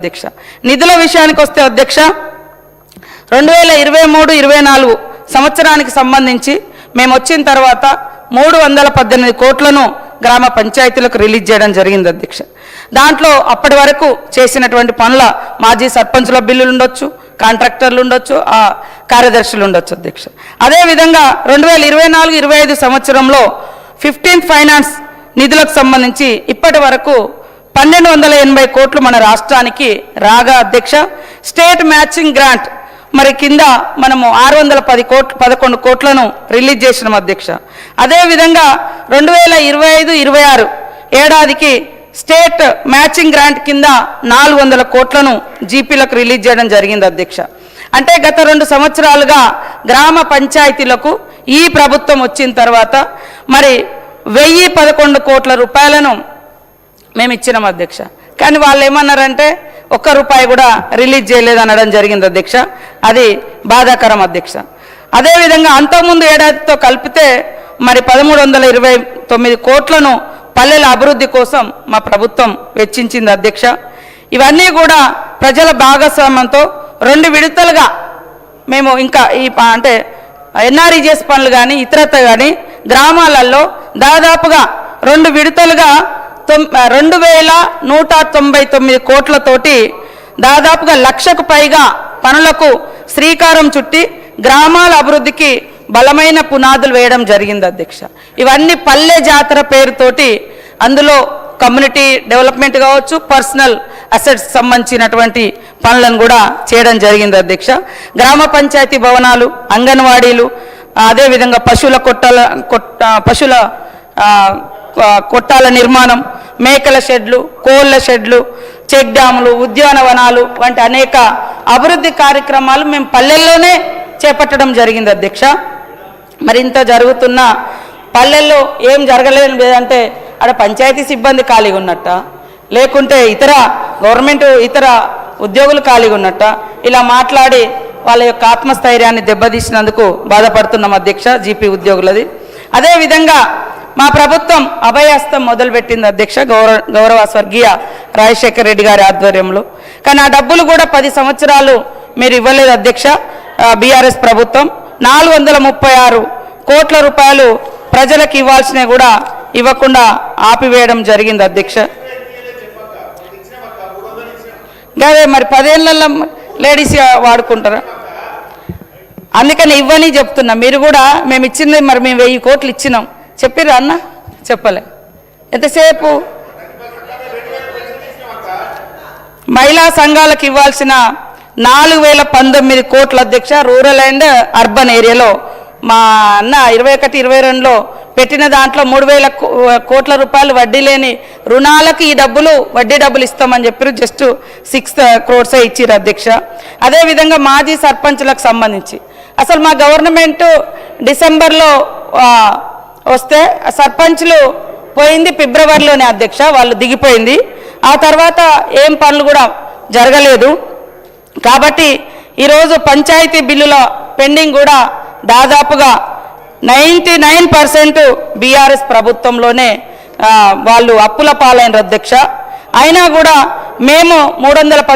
అధ్యక్ష నిధుల విషయానికి వస్తే అధ్యక్ష 2023-24 సంవత్సరానికి సంబంధించి మేము వచ్చిన తర్వాత 318 కోట్లను గ్రామ పంచాయతీలకు రిలీజ్ చేయడం జరిగింది అధ్యక్ష. దాంట్లో అప్పటి వరకు చేసినటువంటి పనుల మాజీ సర్పంచుల బిల్లులు ఉండొచ్చు, కాంట్రాక్టర్లు ఉండొచ్చు, కార్యదర్శులు ఉండొచ్చు అధ్యక్ష. అదేవిధంగా 2024-25 సంవత్సరంలో 15th ఫైనాన్స్ నిధులకు సంబంధించి ఇప్పటి వరకు 1280 కోట్లు మన రాష్ట్రానికి రాగా అధ్యక్ష. స్టేట్ మ్యాచింగ్ గ్రాంట్ మరి కింద మనము 611 కోట్లను రిలీజ్ చేసినాం అధ్యక్ష. అదేవిధంగా 2025-26 ఏడాదికి స్టేట్ మ్యాచింగ్ గ్రాంట్ కింద 400 కోట్లను జీపీలకు రిలీజ్ చేయడం జరిగింది అధ్యక్ష. అంటే గత 2 సంవత్సరాలుగా గ్రామ పంచాయతీలకు ఈ ప్రభుత్వం వచ్చిన తర్వాత మరి 1011 కోట్ల రూపాయలను మేము ఇచ్చినాం అధ్యక్ష. కానీ వాళ్ళు ఏమన్నారంటే ఒక్క రూపాయి కూడా రిలీజ్ చేయలేదు అనడం జరిగింది అధ్యక్ష. అది బాధాకరం అధ్యక్ష. అదేవిధంగా అంతకుముందు ఏడాదితో కలిపితే మరి 1329 కోట్లను పల్లెల అభివృద్ధి కోసం మా ప్రభుత్వం వెచ్చించింది అధ్యక్ష. ఇవన్నీ కూడా ప్రజల భాగస్వామ్యంతో 2 విడతలుగా మేము ఇంకా అంటే ఎన్ఆర్ఈజీఎస్ పనులు కానీ ఇతరత్ర కానీ గ్రామాలలో దాదాపుగా 2 విడతలుగా 2199 కోట్లతోటి దాదాపుగా 1,00,000కు పైగా పనులకు శ్రీకారం చుట్టి గ్రామాల అభివృద్ధికి బలమైన పునాదులు వేయడం జరిగింది అధ్యక్ష. ఇవన్నీ పల్లె జాతర పేరుతోటి అందులో కమ్యూనిటీ డెవలప్మెంట్ కావచ్చు, పర్సనల్ అసెట్స్ సంబంధించినటువంటి పనులను కూడా చేయడం జరిగింది అధ్యక్ష. గ్రామ పంచాయతీ భవనాలు, అంగన్వాడీలు, అదేవిధంగా పశువుల కొట్టాల నిర్మాణం, మేకల షెడ్లు, కోళ్ల షెడ్లు, చెక్ డ్యాములు, ఉద్యానవనాలు వంటి అనేక అభివృద్ధి కార్యక్రమాలు మేము పల్లెల్లోనే చేపట్టడం జరిగింది అధ్యక్ష. మరి ఇంత జరుగుతున్న పల్లెల్లో ఏం జరగలేదు లేదంటే అక్కడ పంచాయతీ సిబ్బంది ఖాళీగా ఉన్నట్ట, లేకుంటే ఇతర గవర్నమెంట్ ఇతర ఉద్యోగులు ఖాళీగా ఉన్నట్ట, ఇలా మాట్లాడి వాళ్ళ యొక్క ఆత్మస్థైర్యాన్ని దెబ్బతీసినందుకు బాధపడుతున్నాం అధ్యక్ష జీపీ ఉద్యోగులది. అదేవిధంగా మా ప్రభుత్వం అభయహస్తం మొదలుపెట్టింది అధ్యక్ష గౌరవ స్వర్గీయ రాజశేఖర రెడ్డి గారి ఆధ్వర్యంలో. కానీ ఆ డబ్బులు కూడా 10 సంవత్సరాలు మీరు ఇవ్వలేదు అధ్యక్ష. బీఆర్ఎస్ ప్రభుత్వం 436 కోట్ల రూపాయలు ప్రజలకు ఇవ్వాల్సినవి కూడా ఇవ్వకుండా ఆపివేయడం జరిగింది అధ్యక్ష. అదే మరి 10 ఏళ్ళల్లో లేడీస్ వాడుకుంటారా? అందుకని ఇవ్వని చెప్తున్నా. మీరు కూడా మేము ఇచ్చింది మరి మేము 1000 కోట్లు ఇచ్చినాం చెప్పిర్రా అన్న? చెప్పలే. ఎంతసేపు మహిళా సంఘాలకు ఇవ్వాల్సిన 4019 కోట్ల అధ్యక్ష రూరల్ అండ్ అర్బన్ ఏరియాలో మా అన్న 21-22లో పెట్టిన దాంట్లో 3000 కోట్ల రూపాయలు వడ్డీ లేని రుణాలకు ఈ వడ్డీ డబ్బులు ఇస్తామని చెప్పారు. జస్ట్ 6 crores ఇచ్చిర్రు అధ్యక్ష. అదేవిధంగా మాజీ సర్పంచులకు సంబంధించి అసలు మా గవర్నమెంట్ డిసెంబర్లో వస్తే సర్పంచ్లు పోయింది ఫిబ్రవరిలోనే అధ్యక్ష, వాళ్ళు దిగిపోయింది. ఆ తర్వాత ఏం పనులు కూడా జరగలేదు. కాబట్టి ఈరోజు పంచాయతీ బిల్లుల పెండింగ్ కూడా దాదాపుగా 99% బీఆర్ఎస్ ప్రభుత్వంలోనే వాళ్ళు అప్పుల పాలైన అధ్యక్ష. అయినా కూడా మేము